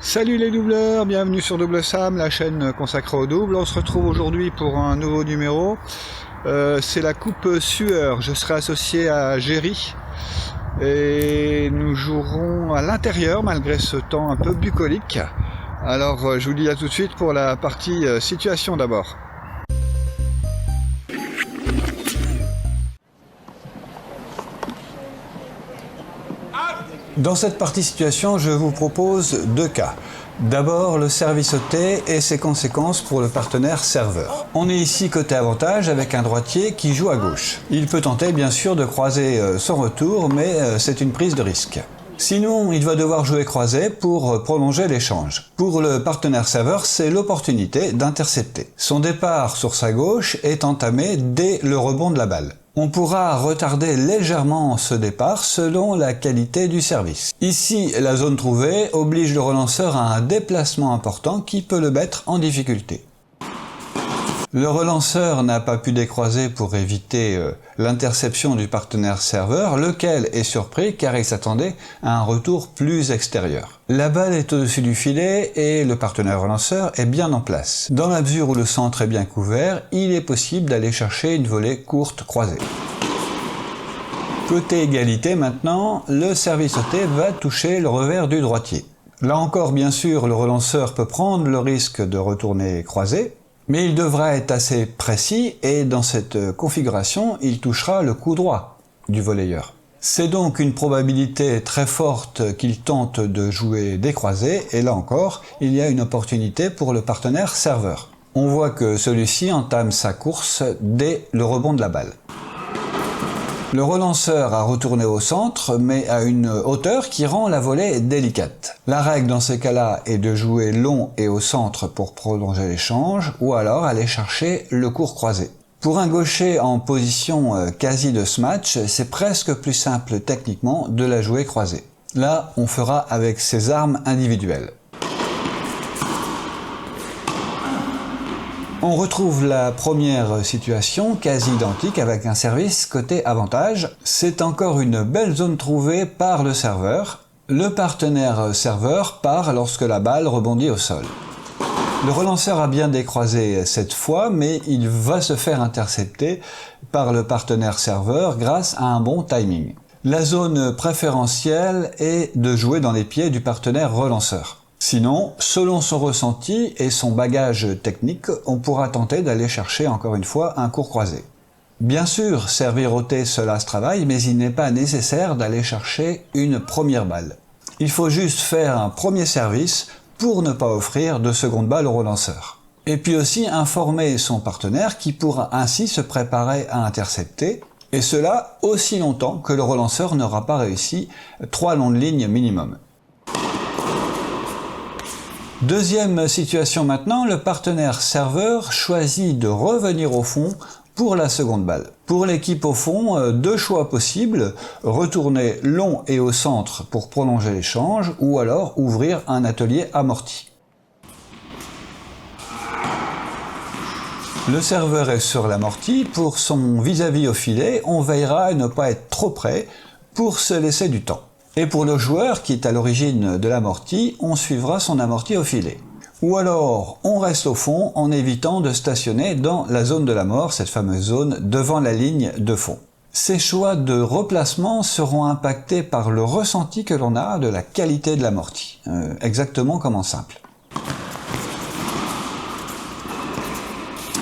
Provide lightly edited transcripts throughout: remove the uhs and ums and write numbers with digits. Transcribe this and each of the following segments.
Salut les doubleurs, bienvenue sur Double Sam, la chaîne consacrée au double. On se retrouve aujourd'hui pour un nouveau numéro. C'est la coupe sueur. Je serai associé à Géry et nous jouerons à l'intérieur malgré ce temps un peu bucolique. Alors je vous dis à tout de suite pour la partie situation d'abord. Dans cette partie situation, je vous propose deux cas. D'abord, le service au T et ses conséquences pour le partenaire serveur. On est ici côté avantage avec un droitier qui joue à gauche. Il peut tenter bien sûr de croiser son retour, mais c'est une prise de risque. Sinon, il va devoir jouer croisé pour prolonger l'échange. Pour le partenaire serveur, c'est l'opportunité d'intercepter. Son départ sur sa gauche est entamé dès le rebond de la balle. On pourra retarder légèrement ce départ selon la qualité du service. Ici, la zone trouvée oblige le relanceur à un déplacement important qui peut le mettre en difficulté. Le relanceur n'a pas pu décroiser pour éviter l'interception du partenaire serveur, lequel est surpris car il s'attendait à un retour plus extérieur. La balle est au-dessus du filet et le partenaire relanceur est bien en place. Dans la mesure où le centre est bien couvert, il est possible d'aller chercher une volée courte croisée. Côté égalité maintenant, le service au T va toucher le revers du droitier. Là encore, bien sûr, le relanceur peut prendre le risque de retourner croisé, mais il devra être assez précis et dans cette configuration, il touchera le coup droit du volleyeur. C'est donc une probabilité très forte qu'il tente de jouer décroisé et là encore, il y a une opportunité pour le partenaire serveur. On voit que celui-ci entame sa course dès le rebond de la balle. Le relanceur a retourné au centre, mais à une hauteur qui rend la volée délicate. La règle dans ces cas-là est de jouer long et au centre pour prolonger l'échange, ou alors aller chercher le court croisé. Pour un gaucher en position quasi de smash, c'est presque plus simple techniquement de la jouer croisée. Là, on fera avec ses armes individuelles. On retrouve la première situation quasi identique avec un service côté avantage. C'est encore une belle zone trouvée par le serveur. Le partenaire serveur part lorsque la balle rebondit au sol. Le relanceur a bien décroisé cette fois, mais il va se faire intercepter par le partenaire serveur grâce à un bon timing. La zone préférentielle est de jouer dans les pieds du partenaire relanceur. Sinon, selon son ressenti et son bagage technique, on pourra tenter d'aller chercher encore une fois un court croisé. Bien sûr, servir au T cela se travaille, mais il n'est pas nécessaire d'aller chercher une première balle. Il faut juste faire un premier service pour ne pas offrir de seconde balle au relanceur. Et puis aussi informer son partenaire qui pourra ainsi se préparer à intercepter, et cela aussi longtemps que le relanceur n'aura pas réussi 3 longues lignes minimum. Deuxième situation maintenant, le partenaire serveur choisit de revenir au fond pour la seconde balle. Pour l'équipe au fond, deux choix possibles, retourner long et au centre pour prolonger l'échange ou alors ouvrir un atelier amorti. Le serveur est sur l'amorti, pour son vis-à-vis au filet, on veillera à ne pas être trop près pour se laisser du temps. Et pour le joueur qui est à l'origine de l'amorti, on suivra son amorti au filet. Ou alors, on reste au fond en évitant de stationner dans la zone de la mort, cette fameuse zone devant la ligne de fond. Ces choix de replacement seront impactés par le ressenti que l'on a de la qualité de l'amorti, exactement comme en simple.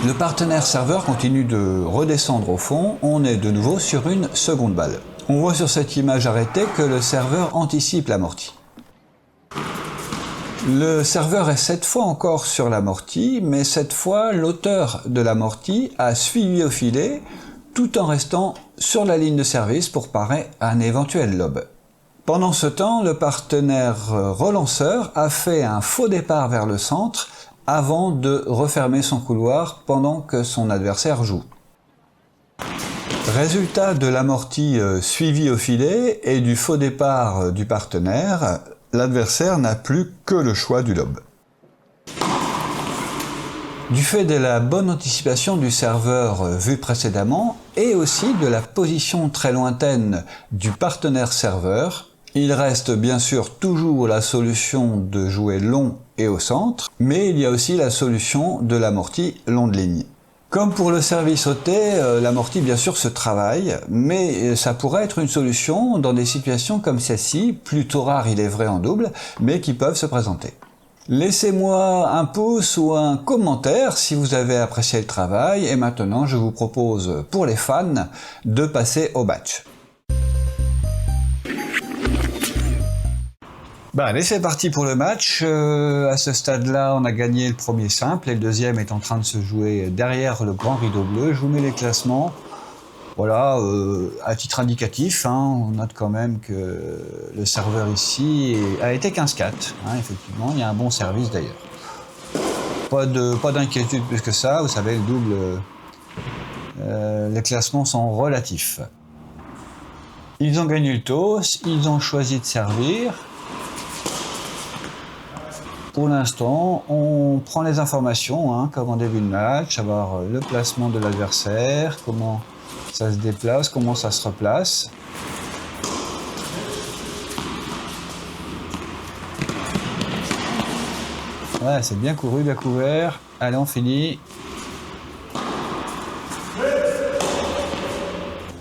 Le partenaire serveur continue de redescendre au fond, on est de nouveau sur une seconde balle. On voit sur cette image arrêtée que le serveur anticipe l'amorti. Le serveur est cette fois encore sur l'amorti, mais cette fois l'auteur de l'amorti a suivi au filet tout en restant sur la ligne de service pour parer à un éventuel lob. Pendant ce temps, le partenaire relanceur a fait un faux départ vers le centre avant de refermer son couloir pendant que son adversaire joue. Résultat de l'amorti suivi au filet et du faux départ du partenaire, l'adversaire n'a plus que le choix du lob. Du fait de la bonne anticipation du serveur vu précédemment et aussi de la position très lointaine du partenaire serveur, Il reste bien sûr toujours la solution de jouer long et au centre, mais il y a aussi la solution de l'amorti long de ligne. Comme pour le service ôté, l'amorti bien sûr se travaille, mais ça pourrait être une solution dans des situations comme celle-ci, plutôt rares il est vrai en double, mais qui peuvent se présenter. Laissez-moi un pouce ou un commentaire si vous avez apprécié le travail, et maintenant je vous propose pour les fans de passer au match. Allez, c'est parti pour le match. À ce stade-là, on a gagné le premier simple et le deuxième est en train de se jouer derrière le grand rideau bleu. Je vous mets les classements. Voilà, à titre indicatif, on note quand même que le serveur ici a été 15-4. Effectivement, il y a un bon service d'ailleurs. Pas d'inquiétude plus que ça. Vous savez, le double, les classements sont relatifs. Ils ont gagné le toss, ils ont choisi de servir. Pour l'instant, on prend les informations, comme en début de match, savoir le placement de l'adversaire, comment ça se déplace, comment ça se replace. Ouais, c'est bien couru, bien couvert. Allez, on finit.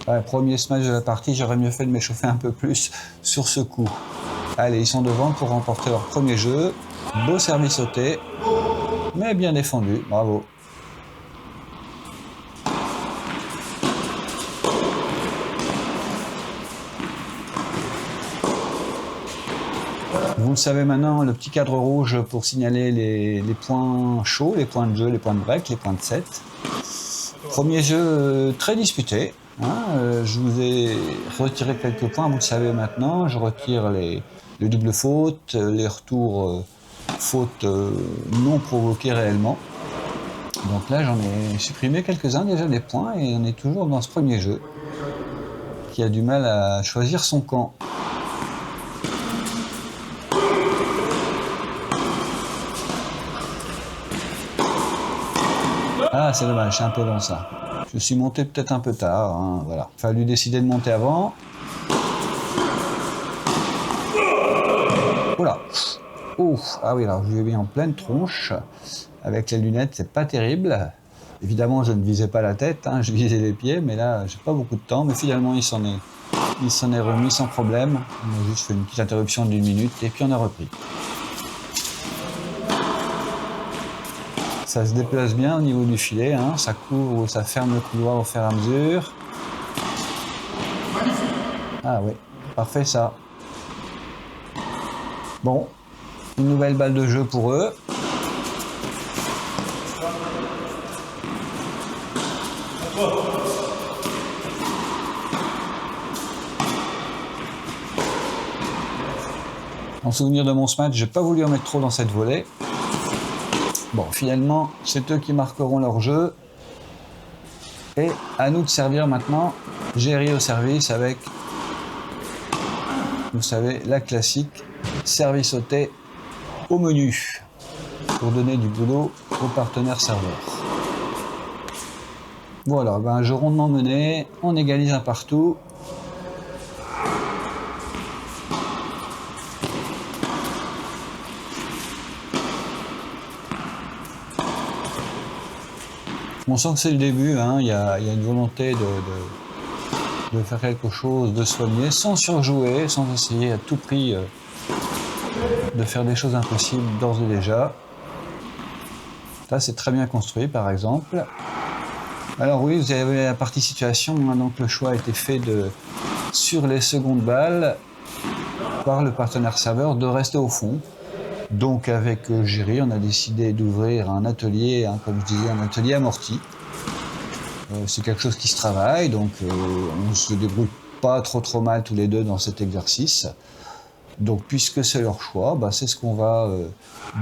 Ouais, premier smash de la partie, j'aurais mieux fait de m'échauffer un peu plus sur ce coup. Allez, ils sont devant pour remporter leur premier jeu. Beau service ôté, mais bien défendu, bravo. Vous le savez maintenant, le petit cadre rouge pour signaler les points chauds, les points de jeu, les points de break, les points de set. Premier jeu très disputé. Je vous ai retiré quelques points, vous le savez maintenant. Je retire les doubles fautes, les retours fautes non provoquées réellement. Donc là, j'en ai supprimé quelques-uns déjà des points et on est toujours dans ce premier jeu qui a du mal à choisir son camp. Ah, c'est dommage, c'est un peu long ça. Je suis monté peut-être un peu tard, voilà. Il a fallu décider de monter avant. Oula. Ouf. Ah oui, alors je lui ai mis en pleine tronche. Avec les lunettes, c'est pas terrible. Évidemment, je ne visais pas la tête, je visais les pieds, mais là, j'ai pas beaucoup de temps. Mais finalement, il s'en est remis sans problème. On a juste fait une petite interruption d'1 minute et puis on a repris. Ça se déplace bien au niveau du filet, ça couvre ou ça ferme le couloir au fur et à mesure. Ah oui, parfait ça. Bon, une nouvelle balle de jeu pour eux. En souvenir de mon smash, j'ai pas voulu en mettre trop dans cette volée. Bon, finalement, c'est eux qui marqueront leur jeu. Et à nous de servir maintenant. Géry au service avec, vous savez, la classique service ôté au menu pour donner du boulot aux partenaires serveurs. Voilà, un jeu rondement mené, on égalise un partout. On sent que c'est le début, il y a une volonté de faire quelque chose, de soigner, sans surjouer, sans essayer à tout prix de faire des choses impossibles d'ores et déjà. Ça, c'est très bien construit, par exemple. Alors oui, vous avez la partie situation, donc le choix a été fait sur les secondes balles, par le partenaire serveur, de rester au fond. Donc avec Géry, on a décidé d'ouvrir un atelier, comme je disais, un atelier amorti. C'est quelque chose qui se travaille, donc on ne se débrouille pas trop mal tous les deux dans cet exercice. Donc puisque c'est leur choix, c'est ce qu'on va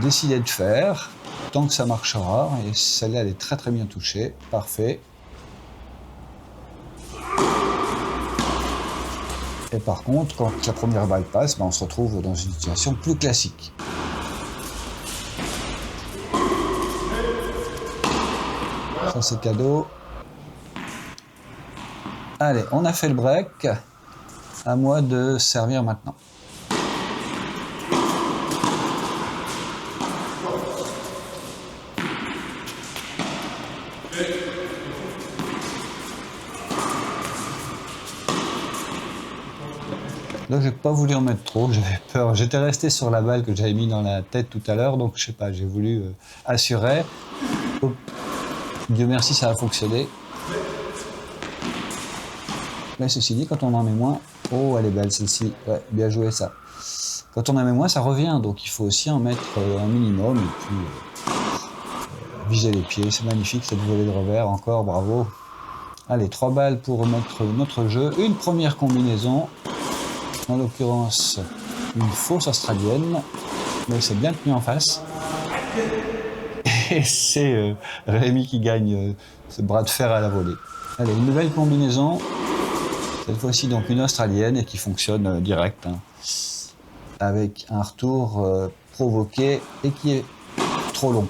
décider de faire, tant que ça marchera. Et celle-là, elle est très bien touchée, parfait. Et par contre, quand la première balle passe, on se retrouve dans une situation plus classique. Ça, c'est cadeau. Allez, on a fait le break. À moi de servir maintenant. Là, j'ai pas voulu en mettre trop, j'avais peur. J'étais resté sur la balle que j'avais mis dans la tête tout à l'heure, donc je sais pas, j'ai voulu assurer. Oh, Dieu merci, ça a fonctionné. Mais ceci dit, quand on en met moins... Oh, elle est belle celle-ci. Ouais, bien joué ça. Quand on en met moins, ça revient, donc il faut aussi en mettre un minimum, et puis viser les pieds. C'est magnifique cette volée de revers, encore, bravo. Allez, 3 balles pour remettre notre jeu. Une première combinaison, en l'occurrence une fausse australienne, mais c'est bien tenu en face. Et c'est Rémi qui gagne ce bras de fer à la volée. Allez, une nouvelle combinaison, cette fois-ci donc une australienne et qui fonctionne direct, hein, avec un retour provoqué et qui est trop long.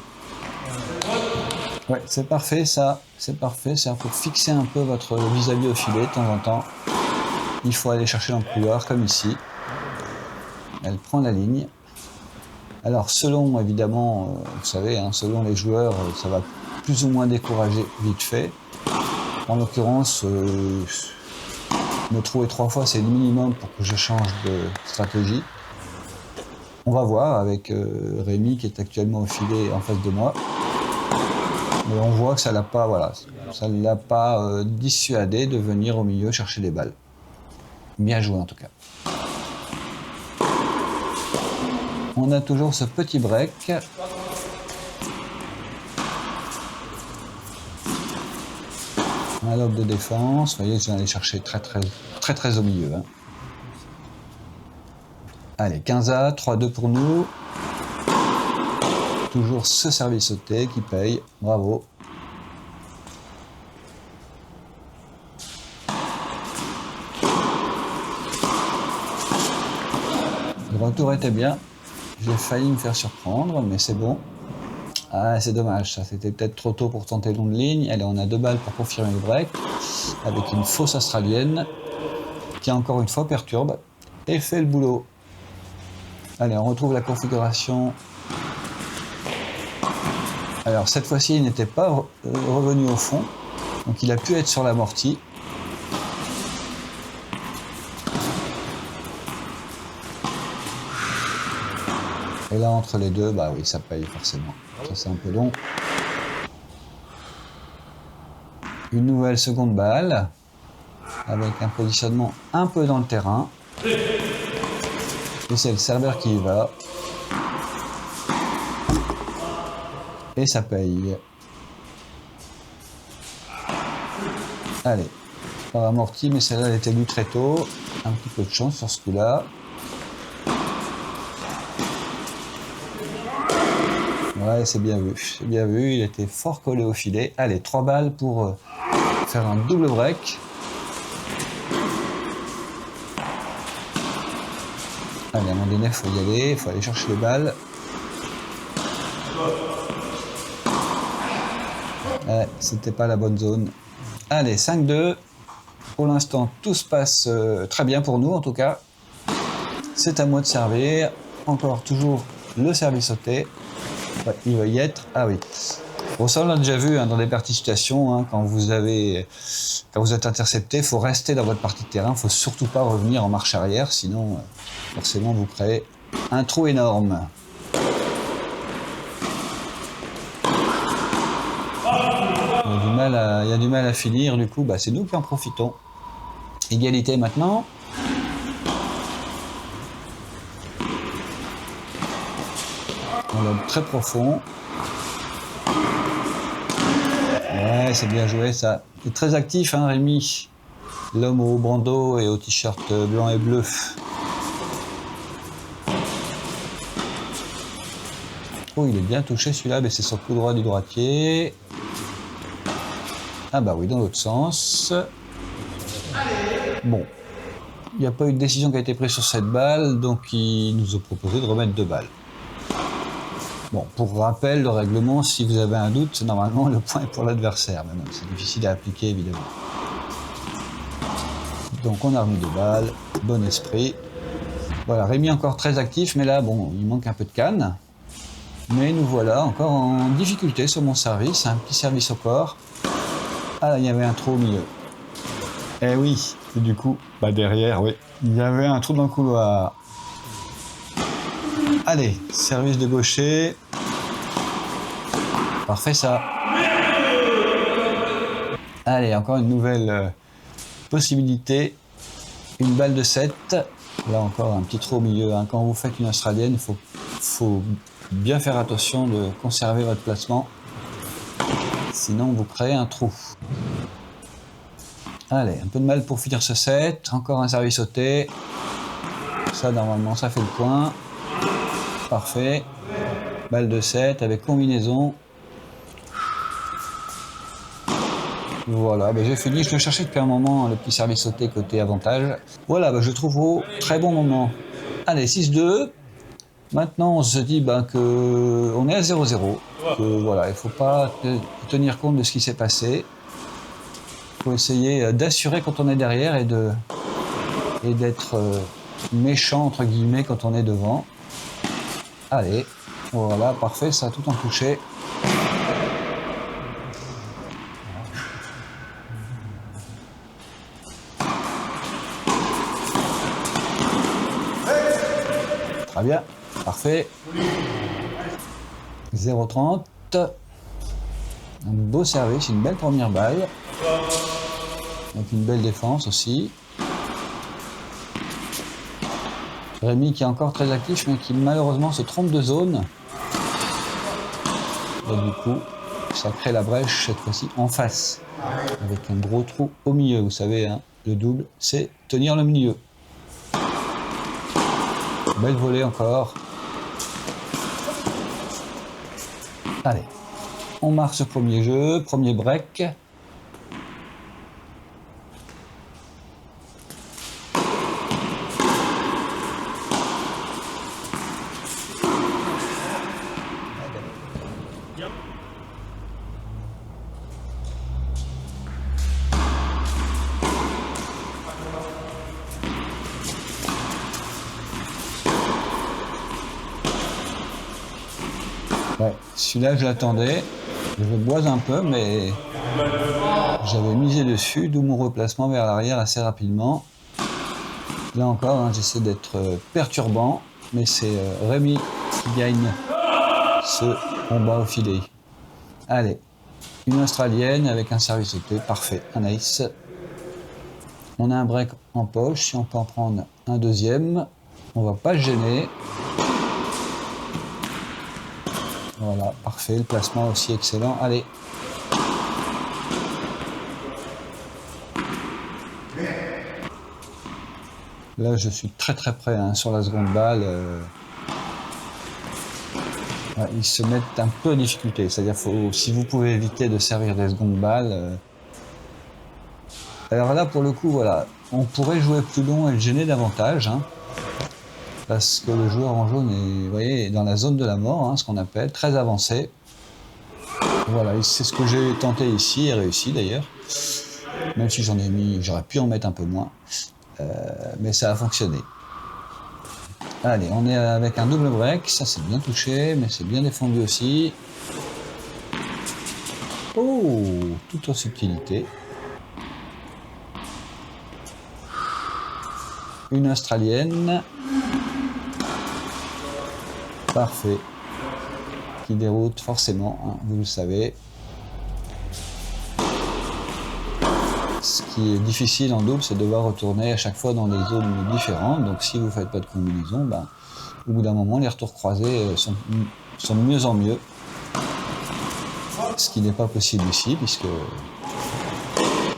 Ouais, c'est parfait ça, c'est parfait, c'est pour fixer un peu votre vis-à-vis au filet de temps en temps. Il faut aller chercher dans le couloir comme ici. Elle prend la ligne. Alors selon évidemment, vous savez, hein, selon les joueurs, ça va plus ou moins décourager vite fait. En l'occurrence, me trouver 3 fois c'est le minimum pour que je change de stratégie. On va voir avec Rémi qui est actuellement au filet en face de moi. Mais on voit que ça l'a pas, voilà, ça ne l'a pas dissuadé de venir au milieu chercher les balles. Bien joué en tout cas. On a toujours ce petit break. Un lobe de défense. Vous voyez, je viens aller chercher très au milieu. Hein. Allez, 15-A, 3-2 pour nous. Toujours ce service sauté qui paye. Bravo. Le retour était bien. J'ai failli me faire surprendre, mais c'est bon. Ah, c'est dommage, ça c'était peut-être trop tôt pour tenter longue ligne. Allez, on a 2 balles pour confirmer le break, avec une fausse australienne, qui encore une fois perturbe et fait le boulot. Allez, on retrouve la configuration. Alors cette fois-ci, il n'était pas revenu au fond, donc il a pu être sur l'amorti. Et là, entre les deux, bah oui, ça paye forcément. Ça, c'est un peu long. Une nouvelle seconde balle, avec un positionnement un peu dans le terrain. Et c'est le serveur qui y va. Et ça paye. Allez, pas amorti, mais celle-là, elle était lue très tôt. Un petit peu de chance sur ce coup-là. Ouais, c'est bien vu, il était fort collé au filet. Allez, 3 balles pour faire un double break. Allez, à un moment donné, il faut y aller, il faut aller chercher les balles. Ouais, c'était pas la bonne zone. Allez, 5-2. Pour l'instant, tout se passe très bien pour nous, en tout cas. C'est à moi de servir. Encore, toujours le service sauté. Ouais, il va y être. Ah oui. Bon, ça on l'a déjà vu hein, dans des parties de situation. Hein, quand vous êtes intercepté, il faut rester dans votre partie de terrain. Il ne faut surtout pas revenir en marche arrière, sinon forcément vous créez un trou énorme. Il y a du mal à finir. Du coup, bah, c'est nous qui en profitons. Égalité maintenant. Un lobe très profond. Ouais, c'est bien joué ça. Il est très actif, hein, Rémi. L'homme au bandeau et au t-shirt blanc et bleu. Oh, il est bien touché celui-là, mais c'est sur le coup droit du droitier. Ah bah oui, dans l'autre sens. Bon. Il n'y a pas eu de décision qui a été prise sur cette balle, donc il nous a proposé de remettre 2 balles. Bon, pour rappel, le règlement, si vous avez un doute, normalement le point est pour l'adversaire. Mais non, c'est difficile à appliquer, évidemment. Donc on a remis 2 balles, bon esprit. Voilà, Rémi encore très actif, mais là, bon, il manque un peu de canne. Mais nous voilà encore en difficulté sur mon service, un petit service au corps. Ah, là, il y avait un trou au milieu. Eh oui, et du coup, bah derrière, oui, Il y avait un trou dans le couloir. Allez, service de gaucher. Parfait ça. Allez, encore une nouvelle possibilité. Une balle de 7. Là encore un petit trou au milieu. Hein. Quand vous faites une australienne, il faut bien faire attention de conserver votre placement. Sinon vous créez un trou. Allez, un peu de mal pour finir ce set. Encore un service sauté. Ça normalement ça fait le point. Parfait. Balle de 7 avec combinaison. Voilà, ben j'ai fini. Je le cherchais depuis un moment, le petit service sauté côté avantage. Voilà, ben je trouve au très bon moment. Allez, 6-2. Maintenant, on se dit qu'on est à 0-0. Voilà, il ne faut pas tenir compte de ce qui s'est passé. Il faut essayer d'assurer quand on est derrière et d'être méchant, entre guillemets, quand on est devant. Allez, voilà, parfait, ça a tout en touché. Très bien, parfait. 0,30. Un beau service, une belle première balle. Donc une belle défense aussi. Rémi qui est encore très actif mais qui malheureusement se trompe de zone. Et du coup, ça crée la brèche cette fois-ci en face. Avec un gros trou au milieu. Vous savez, hein, le double, c'est tenir le milieu. Belle volée encore. Allez, on marque ce premier jeu, premier break. Ouais, celui-là je l'attendais, je le boise un peu mais j'avais misé dessus, d'où mon replacement vers l'arrière assez rapidement. Là encore, hein, j'essaie d'être perturbant, mais c'est Rémi qui gagne ce combat au filet. Allez, une australienne avec un service sauté, parfait, un ace. On a un break en poche, si on peut en prendre un deuxième, on va pas se gêner. Voilà, parfait, le placement aussi excellent. Allez. Là, je suis très près hein, sur la seconde balle. Ouais, ils se mettent un peu en difficulté. C'est-à-dire, si vous pouvez éviter de servir des secondes balles. Alors là, pour le coup, voilà, on pourrait jouer plus long et le gêner davantage. Hein. Parce que le joueur en jaune est, vous voyez, dans la zone de la mort, hein, ce qu'on appelle, très avancé. Voilà, c'est ce que j'ai tenté ici et réussi d'ailleurs. Même si j'en ai mis, j'aurais pu en mettre un peu moins. Mais ça a fonctionné. Allez, on est avec un double break, ça c'est bien touché, mais c'est bien défendu aussi. Oh, tout en subtilité. Une australienne. Parfait. Qui déroute forcément, hein, vous le savez. Ce qui est difficile en double, c'est de devoir retourner à chaque fois dans des zones différentes. Donc si vous ne faites pas de combinaison, ben, au bout d'un moment, les retours croisés sont de mieux en mieux. Ce qui n'est pas possible ici, puisque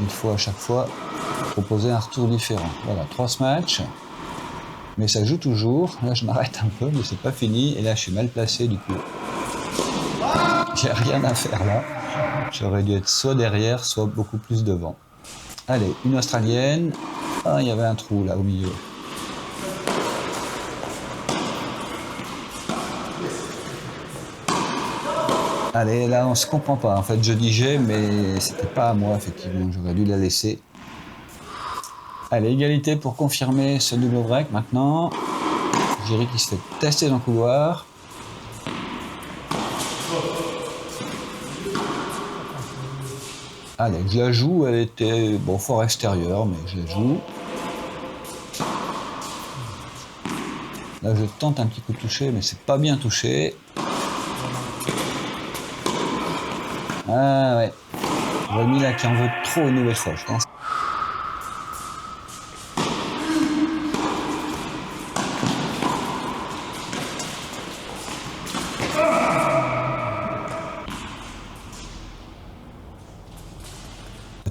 il faut à chaque fois proposer un retour différent. Voilà, 3 matchs. Mais ça joue toujours. Là, je m'arrête un peu, mais c'est pas fini. Et là, je suis mal placé, du coup. J'ai rien à faire là. J'aurais dû être soit derrière, soit beaucoup plus devant. Allez, une australienne. Ah, il y avait un trou là au milieu. Allez, là, on se comprend pas. En fait, je dis j'ai, mais c'était pas à moi, effectivement. J'aurais dû la laisser. Allez, égalité pour confirmer ce double break maintenant. Jerry qui se fait tester dans le couloir. Allez, je la joue, elle était, bon, fort extérieure, mais je la joue. Là, je tente un petit coup de toucher, mais c'est pas bien touché. Ah ouais. Rémi là qui en veut trop une nouvelle fois, je pense.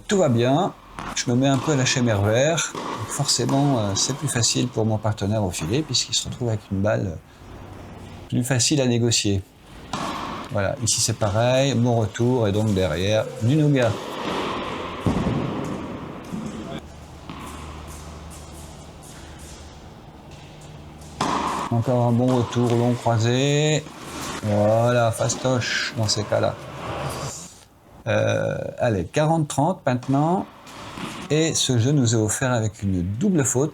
Tout va bien. Je me mets un peu à lâcher mes revers. Donc forcément, c'est plus facile pour mon partenaire au filet, puisqu'il se retrouve avec une balle plus facile à négocier. Voilà, ici c'est pareil, mon retour et donc derrière du nougat. Encore un bon retour long croisé. Voilà, fastoche dans ces cas-là. Allez, 40-30 maintenant. Et ce jeu nous est offert avec une double faute.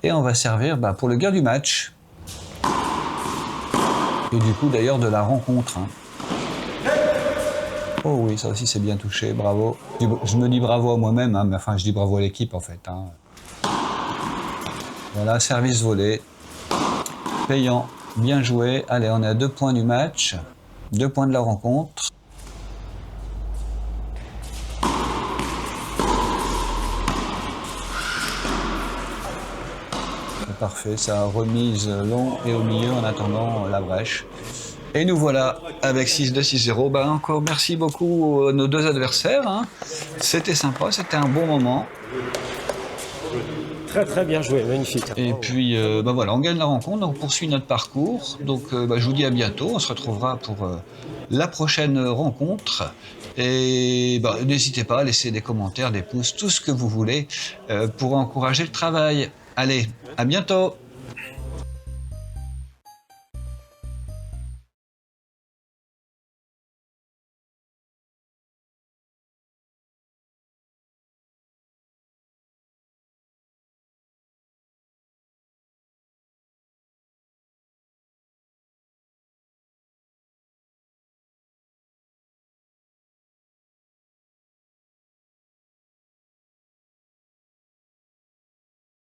Et on va servir pour le gain du match. Et du coup d'ailleurs de la rencontre. Hein. Oh oui, ça aussi c'est bien touché, bravo. Je me dis bravo à moi-même, hein, mais enfin je dis bravo à l'équipe en fait. Hein. Voilà, service volé. Payant, bien joué. Allez, on est à 2 points du match, 2 points de la rencontre. C'est parfait, ça remise long et au milieu en attendant la brèche. Et nous voilà avec 6-2, 6-0. Encore merci beaucoup à nos deux adversaires. Hein. C'était sympa, c'était un bon moment. Très très bien joué, magnifique. Et puis voilà, on gagne la rencontre, donc on poursuit notre parcours. Donc je vous dis à bientôt, on se retrouvera pour la prochaine rencontre. Et n'hésitez pas à laisser des commentaires, des pouces, tout ce que vous voulez pour encourager le travail. Allez, à bientôt!